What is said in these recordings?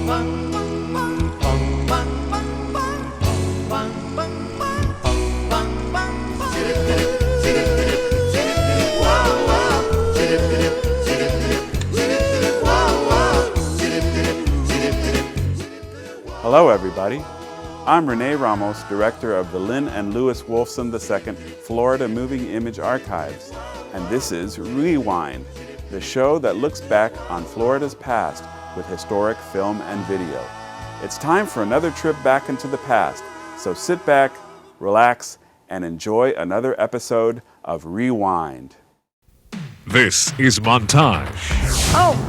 Hello everybody, I'm Rene Ramos, director of the Lynn and Louis Wolfson II Florida Moving Image Archives, and this is Rewind, the show that looks back on Florida's past with historic film and video. It's time for another trip back into the past, so sit back, relax, and enjoy another episode of Rewind. This is Montage. Oh!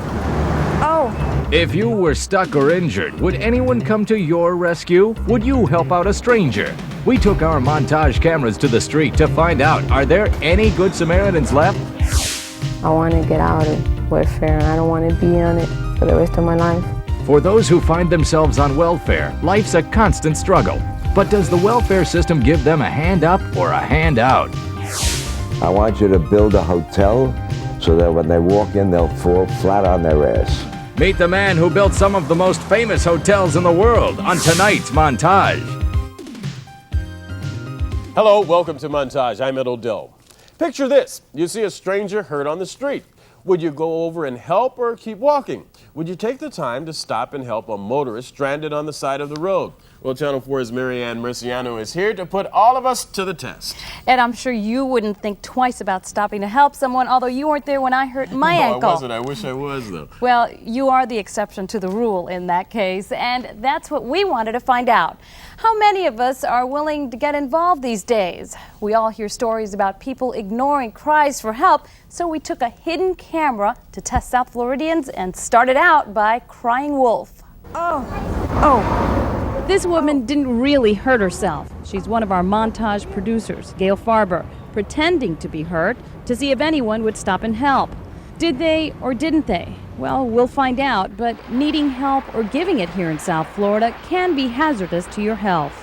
If you were stuck or injured, would anyone come to your rescue? Would you help out a stranger? We took our Montage cameras to the street to find out, are there any Good Samaritans left? I want to get out of welfare. I don't want to be on it for the rest of my life. For those who find themselves on welfare, life's a constant struggle. But does the welfare system give them a hand up or a hand out? I want you to build a hotel so that when they walk in, they'll fall flat on their ass. Meet the man who built some of the most famous hotels in the world on tonight's Montage. Hello, welcome to Montage. I'm Ed O'Dill. Picture this. You see a stranger hurt on the street. Would you go over and help or keep walking? Would you take the time to stop and help a motorist stranded on the side of the road? Well, Channel 4's Marianne Murciano is here to put all of us to the test. And I'm sure you wouldn't think twice about stopping to help someone, although you weren't there when I hurt my ankle. No, I wasn't. I wish I was, though. Well, you are the exception to the rule in that case, and that's what we wanted to find out. How many of us are willing to get involved these days? We all hear stories about people ignoring cries for help, so we took a hidden camera to test South Floridians and started out by crying wolf. This woman didn't really hurt herself. She's one of our Montage producers, Gail Farber, pretending to be hurt to see if anyone would stop and help. Did they or didn't they? Well, we'll find out, but needing help or giving it here in South Florida can be hazardous to your health.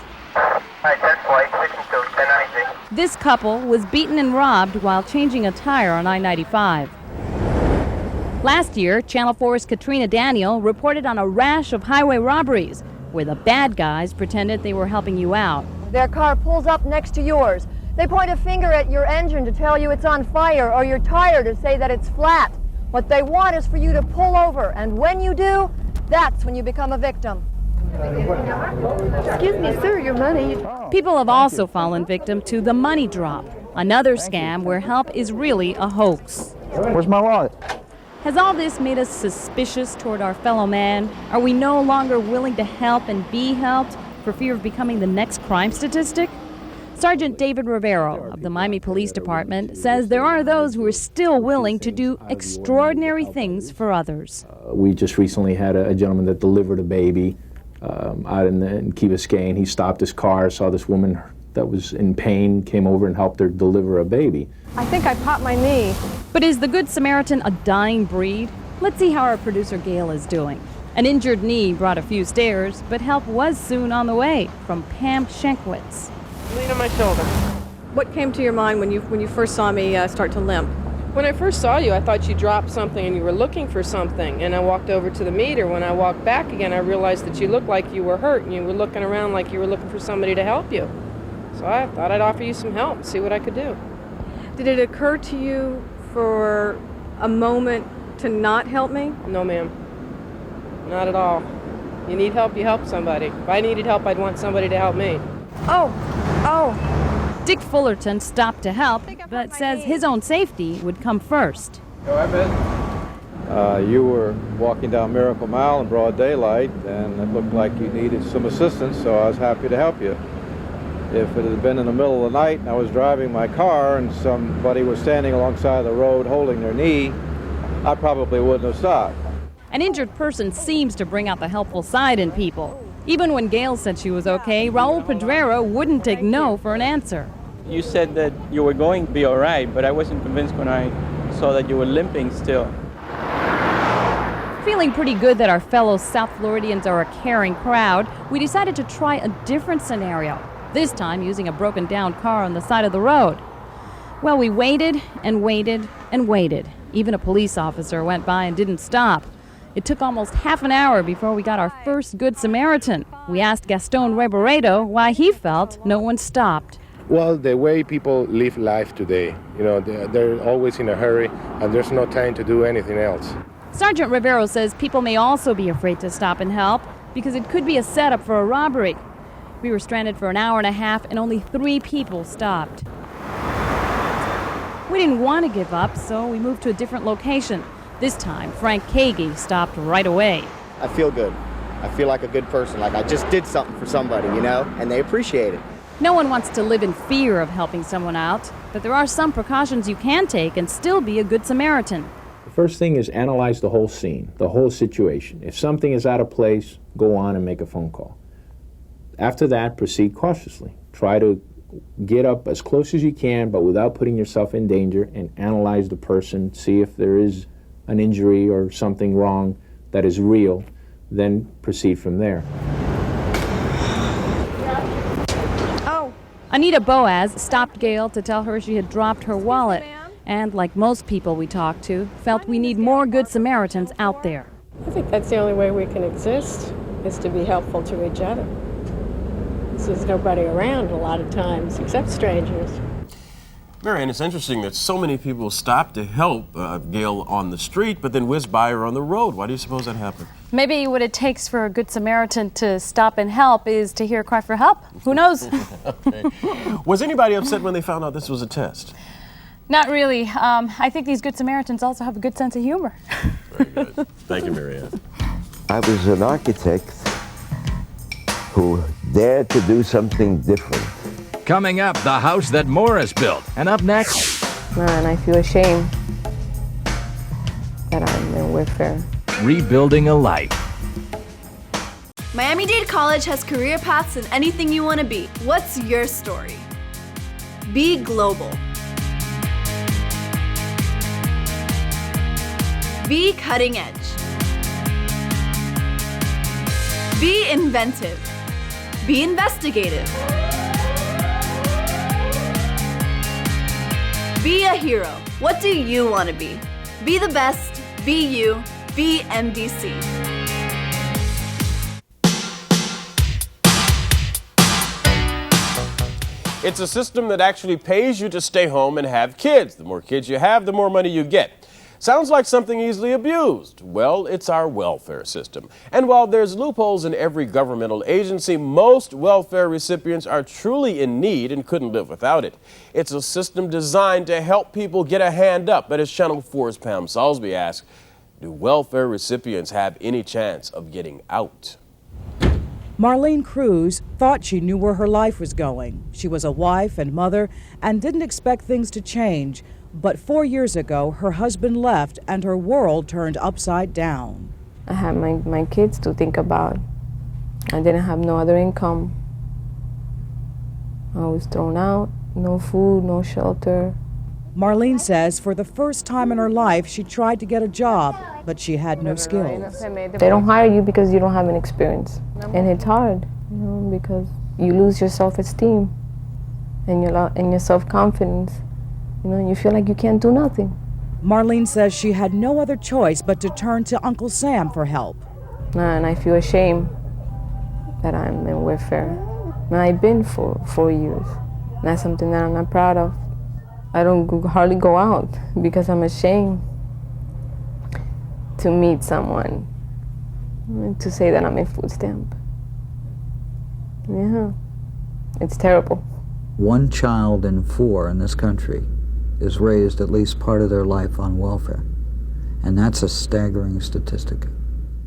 This couple was beaten and robbed while changing a tire on I-95. Last year, Channel 4's Katrina Daniel reported on a rash of highway robberies where the bad guys pretended they were helping you out. Their car pulls up next to yours. They point a finger at your engine to tell you it's on fire, or your tire to say that it's flat. What they want is for you to pull over, and when you do, that's when you become a victim. Excuse me, sir, your money. People have also fallen victim to the money drop, another scam where help is really a hoax. Where's my wallet? Has all this made us suspicious toward our fellow man? Are we no longer willing to help and be helped for fear of becoming the next crime statistic? Sergeant David Rivero of the Miami Police Department says there are those who are still willing to do extraordinary things for others. We just recently had a gentleman that delivered a baby out in Key Biscayne. He stopped his car, saw this woman that was in pain, came over and helped her deliver a baby. I think I popped my knee. But is the Good Samaritan a dying breed? Let's see how our producer Gail is doing. An injured knee brought a few stairs, but help was soon on the way from Pam Shankwitz. Lean on my shoulder. What came to your mind when you first saw me start to limp? When I first saw you, I thought you dropped something and you were looking for something, and I walked over to the meter. When I walked back again, I realized that you looked like you were hurt and you were looking around like you were looking for somebody to help you. So I thought I'd offer you some help, see what I could do. Did it occur to you for a moment to not help me? No, ma'am. Not at all. You need help, you help somebody. If I needed help, I'd want somebody to help me. Dick Fullerton stopped to help, but says his own safety would come first. Go ahead. You were walking down Miracle Mile in broad daylight, and it looked like you needed some assistance, so I was happy to help you. If it had been in the middle of the night and I was driving my car and somebody was standing alongside the road holding their knee, I probably wouldn't have stopped. An injured person seems to bring out the helpful side in people. Even when Gail said she was okay, Raul Pedrero wouldn't take no for an answer. You said that you were going to be all right, but I wasn't convinced when I saw that you were limping still. Feeling pretty good that our fellow South Floridians are a caring crowd, we decided to try a different scenario, this time using a broken down car on the side of the road. Well, we waited and waited and waited. Even a police officer went by and didn't stop. It took almost half an hour before we got our first Good Samaritan. We asked Gaston Reboredo why he felt no one stopped. Well, the way people live life today, you know, they're always in a hurry and there's no time to do anything else. Sergeant Rivero says people may also be afraid to stop and help because it could be a setup for a robbery. We were stranded for an hour and a half and only 3 people stopped. We didn't want to give up, so we moved to a different location. This time, Frank Kagi stopped right away. I feel good. I feel like a good person, like I just did something for somebody, you know, and they appreciate it. No one wants to live in fear of helping someone out, but there are some precautions you can take and still be a Good Samaritan. The first thing is analyze the whole scene, the whole situation. If something is out of place, go on and make a phone call. After that, proceed cautiously. Try to get up as close as you can, but without putting yourself in danger, and analyze the person, see if there is an injury or something wrong that is real, then proceed from there. Anita Boaz stopped Gail to tell her she had dropped her wallet, and like most people we talked to, felt we need more Good Samaritans out there. I think that's the only way we can exist, is to be helpful to each other. There's nobody around a lot of times except strangers. Marianne, it's interesting that so many people stop to help Gail on the street, but then whiz by her on the road. Why do you suppose that happened? Maybe what it takes for a Good Samaritan to stop and help is to hear a cry for help. Who knows? Okay. Was anybody upset when they found out this was a test? Not really. I think these Good Samaritans also have a good sense of humor. Very good. Thank you, Marianne. I was an architect who dared to do something different. Coming up, the house that Morris built. And up next... Man, I feel ashamed that I'm in welfare. Rebuilding a life. Miami-Dade College has career paths in anything you want to be. What's your story? Be global. Be cutting edge. Be inventive. Be investigative. Be a hero. What do you want to be? Be the best. Be you. Be MDC. It's a system that actually pays you to stay home and have kids. The more kids you have, the more money you get. Sounds like something easily abused. Well, it's our welfare system. And while there's loopholes in every governmental agency, most welfare recipients are truly in need and couldn't live without it. It's a system designed to help people get a hand up. But as Channel 4's Pam Salisbury asked, do welfare recipients have any chance of getting out? Marlene Cruz thought she knew where her life was going. She was a wife and mother and didn't expect things to change. But 4 years ago, her husband left and her world turned upside down. I had my kids to think about. I didn't have no other income. I was thrown out, no food, no shelter. Marlene says for the first time in her life, she tried to get a job, but she had no skills. They don't hire you because you don't have an experience. And it's hard, you know, because you lose your self-esteem and your self-confidence. You know, you feel like you can't do nothing. Marlene says she had no other choice but to turn to Uncle Sam for help. And I feel ashamed that I'm in welfare. And I've been for 4 years. And that's something that I'm not proud of. I don't hardly go out because I'm ashamed to meet someone, to say that I'm a food stamp. Yeah, it's terrible. 1 child in 4 in this country is raised at least part of their life on welfare. And that's a staggering statistic.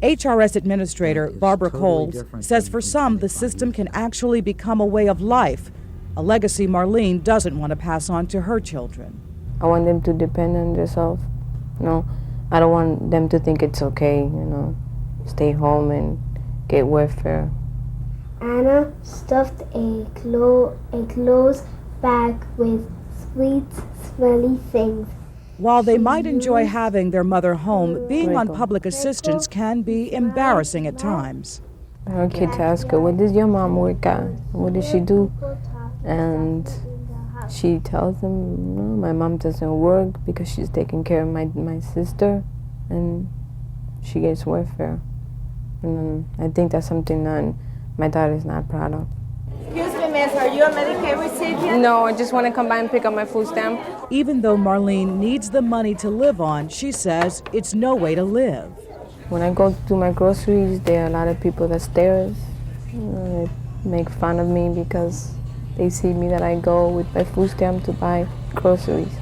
HRS Administrator Barbara Coles says for some, the system can actually become a way of life, a legacy Marlene doesn't want to pass on to her children. I want them to depend on themselves. You know, I don't want them to think it's okay, you know, stay home and get welfare. Anna stuffed a clothes bag with sweet, smelly things. While they might enjoy having their mother home, being on public assistance can be embarrassing at times. Her kids ask her, what does your mom work at? What does she do? And she tells them, no, my mom doesn't work because she's taking care of my sister, and she gets welfare. And I think that's something that my daughter is not proud of. Excuse me, miss, are you a Medicaid recipient? No, I just want to come by and pick up my food stamp. Even though Marlene needs the money to live on, she says it's no way to live. When I go do my groceries, there are a lot of people that stare. They make fun of me because they see me that I go with my food stamp to buy groceries.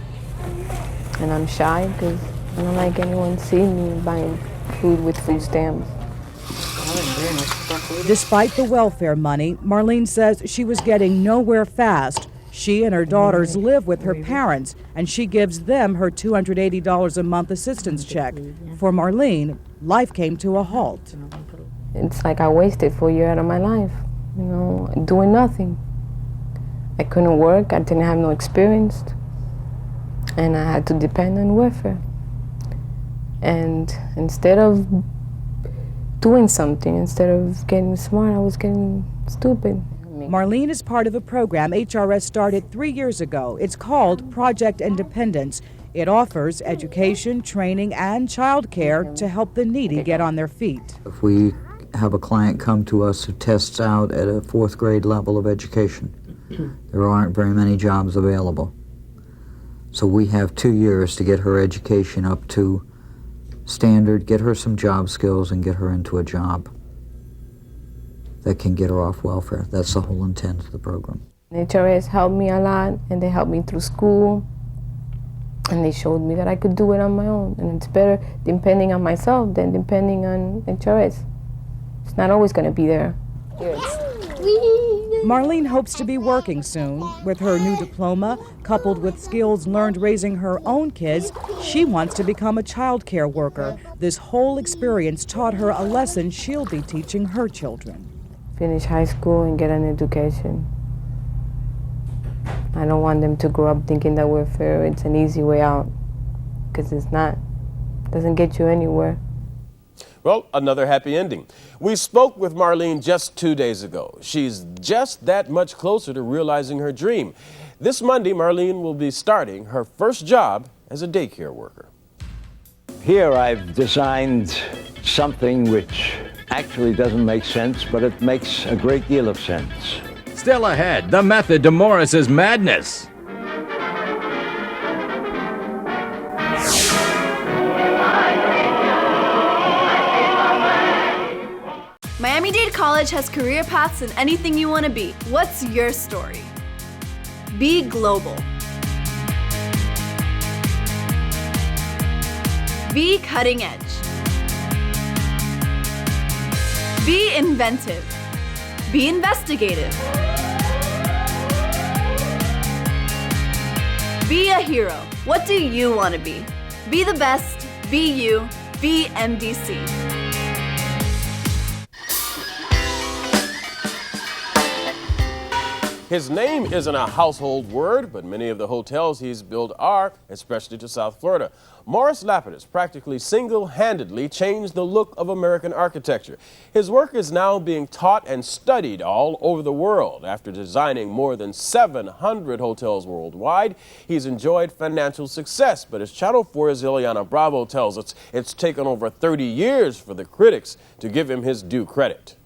And I'm shy because I don't like anyone seeing me buying food with food stamps. Despite the welfare money, Marlene says she was getting nowhere fast. She and her daughters live with her parents, and she gives them her $280 a month assistance check. For Marlene, life came to a halt. It's like I wasted 4 years out of my life, doing nothing. I couldn't work, I didn't have no experience, and I had to depend on welfare. And instead of doing something, instead of getting smart, I was getting stupid. Marlene is part of a program HRS started 3 years ago. It's called Project Independence. It offers education, training, and child care to help the needy get on their feet. If we have a client come to us who tests out at a 4th grade level of education, there aren't very many jobs available. So we have 2 years to get her education up to standard, get her some job skills, and get her into a job that can get her off welfare. That's the whole intent of the program. HRS helped me a lot, and they helped me through school, and they showed me that I could do it on my own, and it's better depending on myself than depending on HRS. It's not always going to be there. Marlene hopes to be working soon. With her new diploma, coupled with skills learned raising her own kids, she wants to become a child care worker. This whole experience taught her a lesson she'll be teaching her children. Finish high school and get an education. I don't want them to grow up thinking that welfare it's an easy way out, because it's not. It doesn't get you anywhere. Well, another happy ending. We spoke with Marlene just 2 days ago. She's just that much closer to realizing her dream. This Monday, Marlene will be starting her first job as a daycare worker. Here I've designed something which actually doesn't make sense, but it makes a great deal of sense. Still ahead, the method to Morris's madness. Miami-Dade College has career paths in anything you want to be. What's your story? Be global. Be cutting edge. Be inventive. Be investigative. Be a hero. What do you want to be? Be the best. Be you. Be MDC. His name isn't a household word, but many of the hotels he's built are, especially to South Florida. Morris Lapidus practically single-handedly changed the look of American architecture. His work is now being taught and studied all over the world. After designing more than 700 hotels worldwide, he's enjoyed financial success. But as Channel 4's Ileana Bravo tells us, it's taken over 30 years for the critics to give him his due credit.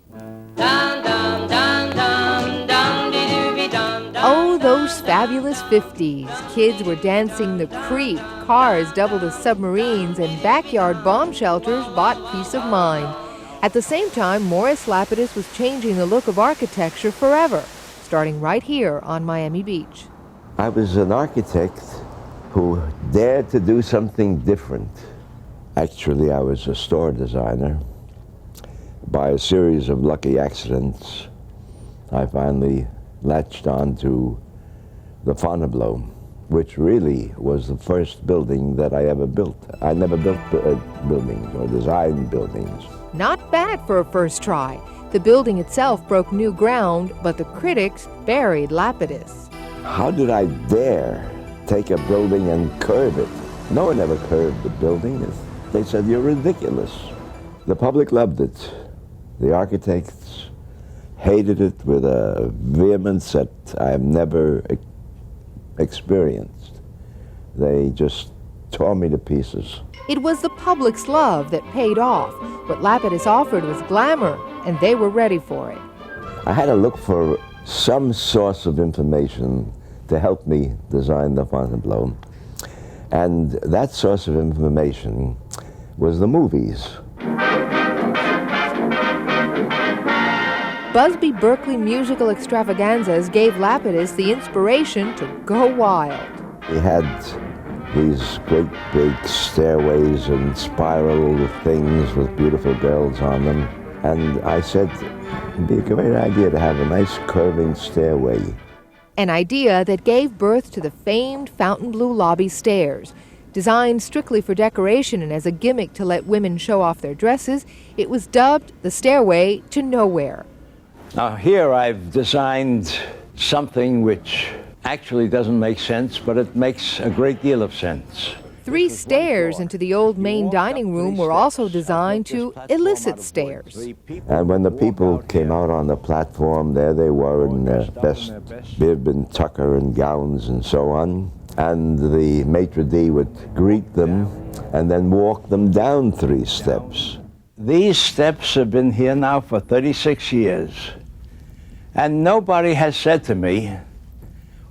Oh, those fabulous 50s. Kids were dancing the creep, cars doubled as submarines, and backyard bomb shelters bought peace of mind. At the same time, Morris Lapidus was changing the look of architecture forever, starting right here on Miami Beach. I was an architect who dared to do something different. Actually, I was a store designer. By a series of lucky accidents, I finally latched on to the Fontainebleau, which really was the first building that I ever built. I never built buildings or designed buildings. Not bad for a first try. The building itself broke new ground, but the critics buried Lapidus. How did I dare take a building and curve it? No one ever curved the building. They said, "You're ridiculous." The public loved it. The architects hated it with a vehemence that I have never experienced. They just tore me to pieces. It was the public's love that paid off. What Lapidus offered was glamour, and they were ready for it. I had to look for some source of information to help me design the Fontainebleau. And that source of information was the movies. Busby Berkeley musical extravaganzas gave Lapidus the inspiration to go wild. We had these great big stairways and spiral things with beautiful girls on them. And I said, it'd be a great idea to have a nice curving stairway. An idea that gave birth to the famed Fontainebleau lobby stairs. Designed strictly for decoration and as a gimmick to let women show off their dresses, it was dubbed the Stairway to Nowhere. Now here I've designed something which actually doesn't make sense, but it makes a great deal of sense. 3 stairs into the old main dining room were also designed to elicit stares. And when the people came out on the platform, there they were in their best bib and tucker and gowns and so on. And the maitre d' would greet them and then walk them down 3 steps. These steps have been here now for 36 years. And nobody has said to me,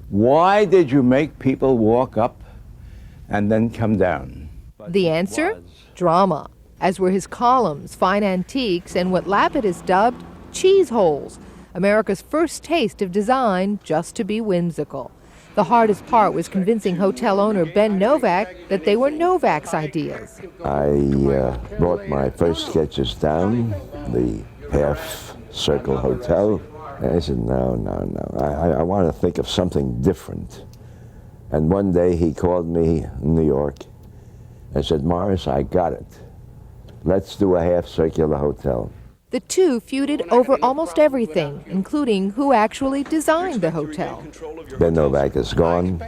why did you make people walk up and then come down? The answer? Drama, as were his columns, fine antiques, and what Lapidus dubbed cheese holes, America's first taste of design just to be whimsical. The hardest part was convincing hotel owner Ben Novak that they were Novak's ideas. I brought my first sketches down, the half circle hotel, and I said, no, I want to think of something different. And one day he called me in New York and said, Morris, I got it. Let's do a half circular hotel. The two feuded over almost everything, including who actually designed the hotel. Ben Novak is gone,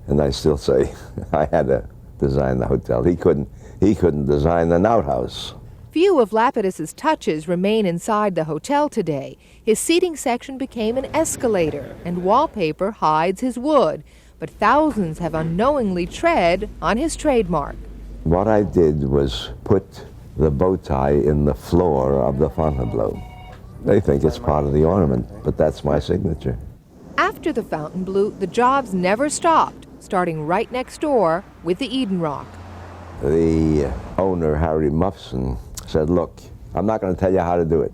and I still say I had to design the hotel. He couldn't design an outhouse. Few of Lapidus's touches remain inside the hotel today. His seating section became an escalator, and wallpaper hides his wood. But thousands have unknowingly tread on his trademark. What I did was put the bow tie in the floor of the Fontainebleau. They think it's part of the ornament, but that's my signature. After the Fontainebleau, the jobs never stopped, starting right next door with the Eden Rock. The owner, Harry Wolfson, said, look, I'm not going to tell you how to do it.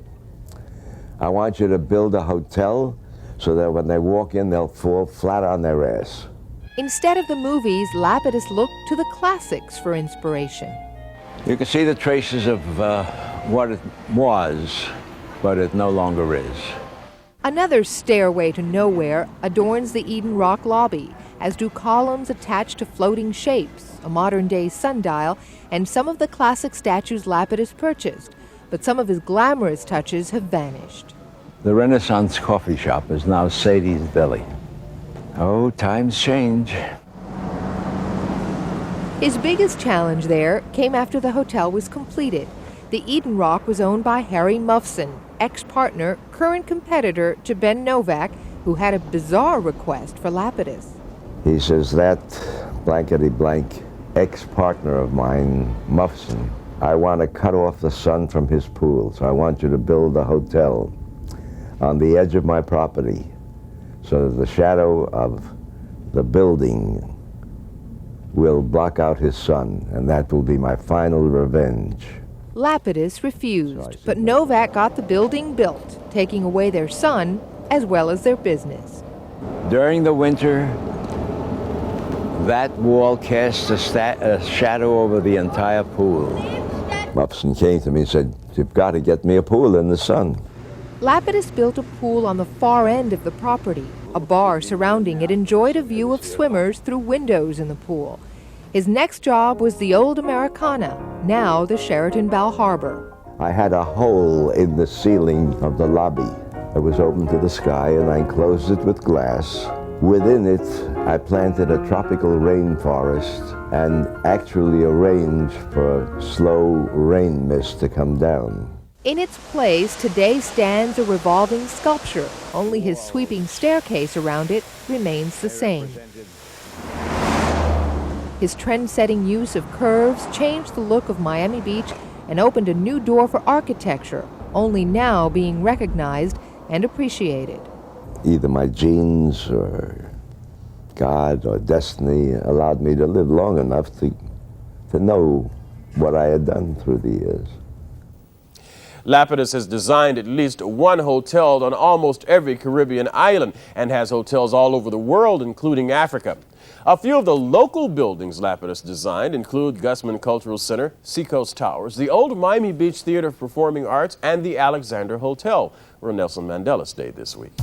I want you to build a hotel so that when they walk in, they'll fall flat on their ass. Instead of the movies, Lapidus looked to the classics for inspiration. You can see the traces of what it was, but it no longer is. Another stairway to nowhere adorns the Eden Rock lobby, as do columns attached to floating shapes, a modern-day sundial, and some of the classic statues Lapidus purchased. But some of his glamorous touches have vanished. The Renaissance coffee shop is now Sadie's Deli. Oh, times change. His biggest challenge there came after the hotel was completed. The Eden Rock was owned by Harry Wolfson, ex-partner, current competitor to Ben Novak, who had a bizarre request for Lapidus. He says, that blankety-blank ex-partner of mine, Wolfson, I want to cut off the sun from his pool, so I want you to build a hotel on the edge of my property so that the shadow of the building will block out his sun, and that will be my final revenge. Lapidus refused, but Novak got the building built, taking away their sun as well as their business. During the winter, that wall cast a shadow over the entire pool. Wolfson came to me and said, you've got to get me a pool in the sun. Lapidus built a pool on the far end of the property. A bar surrounding it enjoyed a view of swimmers through windows in the pool. His next job was the old Americana, now the Sheraton Bal Harbor. I had a hole in the ceiling of the lobby. It was open to the sky, and I enclosed it with glass. Within it, I planted a tropical rainforest and actually arranged for slow rain mist to come down. In its place, today stands a revolving sculpture. Only his sweeping staircase around it remains the same. His trend-setting use of curves changed the look of Miami Beach and opened a new door for architecture, only now being recognized and appreciated. Either my genes or God or destiny allowed me to live long enough to know what I had done through the years. Lapidus has designed at least one hotel on almost every Caribbean island and has hotels all over the world, including Africa. A few of the local buildings Lapidus designed include Gusman Cultural Center, Seacoast Towers, the old Miami Beach Theater of Performing Arts, and the Alexander Hotel, where Nelson Mandela stayed this week.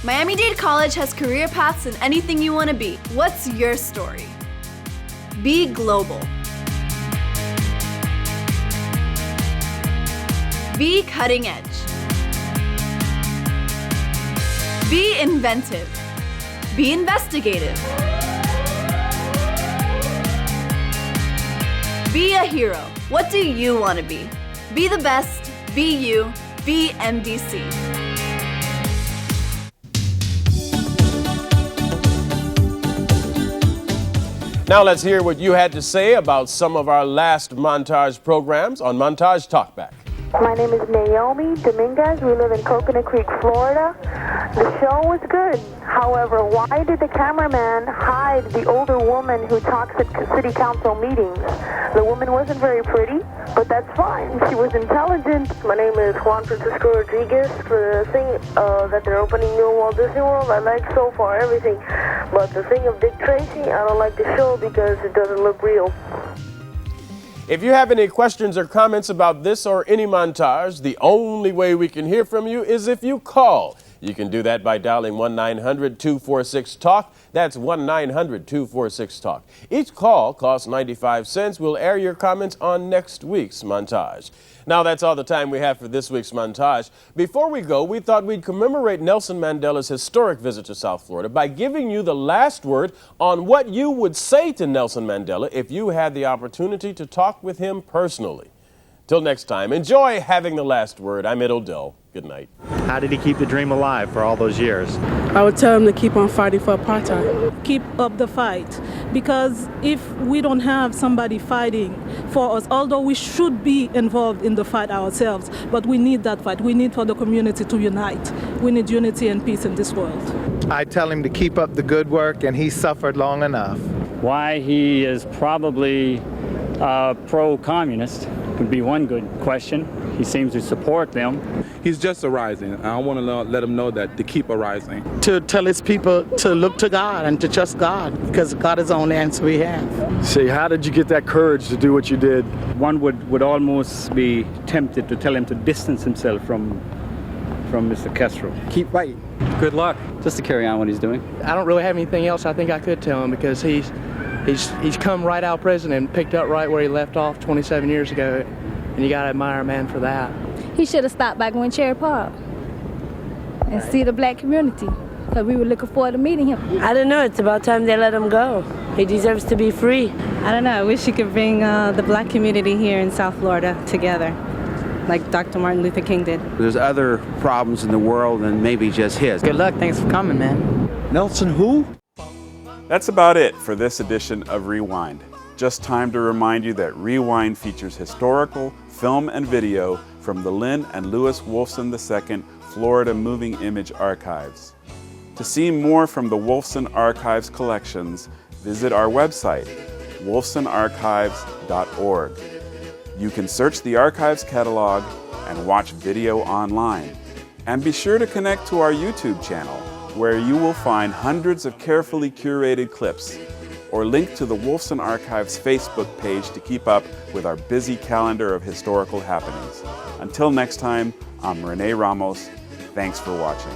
Miami-Dade College has career paths in anything you want to be. What's your story? Be global. Be cutting edge. Be inventive. Be investigative. Be a hero. What do you want to be? Be the best. Be you. Be MDC. Now let's hear what you had to say about some of our last Montage programs on Montage Talkback. My name is Naomi Dominguez. We live in Coconut Creek, Florida. The show was good. However, why did the cameraman hide the older woman who talks at city council meetings? The woman wasn't very pretty, but that's fine. She was intelligent. My name is Juan Francisco Rodriguez. For the thing that they're opening new Walt Disney World, I like so far everything. But the thing of Dick Tracy, I don't like the show because it doesn't look real. If you have any questions or comments about this or any montage, the only way we can hear from you is if you call. You can do that by dialing 1-900-246-TALK. That's 1-900-246-TALK. Each call costs 95 cents. We'll air your comments on next week's Montage. Now that's all the time we have for this week's Montage. Before we go, we thought we'd commemorate Nelson Mandela's historic visit to South Florida by giving you the last word on what you would say to Nelson Mandela if you had the opportunity to talk with him personally. Till next time, enjoy having the last word. I'm Ed Odell. Good night. How did he keep the dream alive for all those years? I would tell him to keep on fighting for apartheid. Keep up the fight, because if we don't have somebody fighting for us, although we should be involved in the fight ourselves, but we need that fight. We need for the community to unite. We need unity and peace in this world. I tell him to keep up the good work, and he suffered long enough. Why he is probably pro-communist would be one good question. He seems to support them. He's just arising. I want to let him know that to keep arising. To tell his people to look to God and to trust God, because God is the only answer we have. See, how did you get that courage to do what you did? One would almost be tempted to tell him to distance himself from Mr. Castro. Keep fighting. Good luck, just to carry on what he's doing. I don't really have anything else I think I could tell him, because he's come right out president and picked up right where he left off 27 years ago, and you got to admire a man for that. He should have stopped back when Cherry Pop and see the black community, because we were looking forward to meeting him. I don't know, it's about time they let him go. He deserves to be free. I don't know, I wish he could bring the black community here in South Florida together, like Dr. Martin Luther King did. There's other problems in the world than maybe just his. Good luck, thanks for coming, man. Nelson who? That's about it for this edition of Rewind. Just time to remind you that Rewind features historical film and video from the Lynn and Lewis Wolfson II Florida Moving Image Archives. To see more from the Wolfson Archives collections, visit our website, wolfsonarchives.org. You can search the archives catalog and watch video online. And be sure to connect to our YouTube channel, where you will find hundreds of carefully curated clips, or link to the Wolfson Archives Facebook page to keep up with our busy calendar of historical happenings. Until next time, I'm Rene Ramos. Thanks for watching.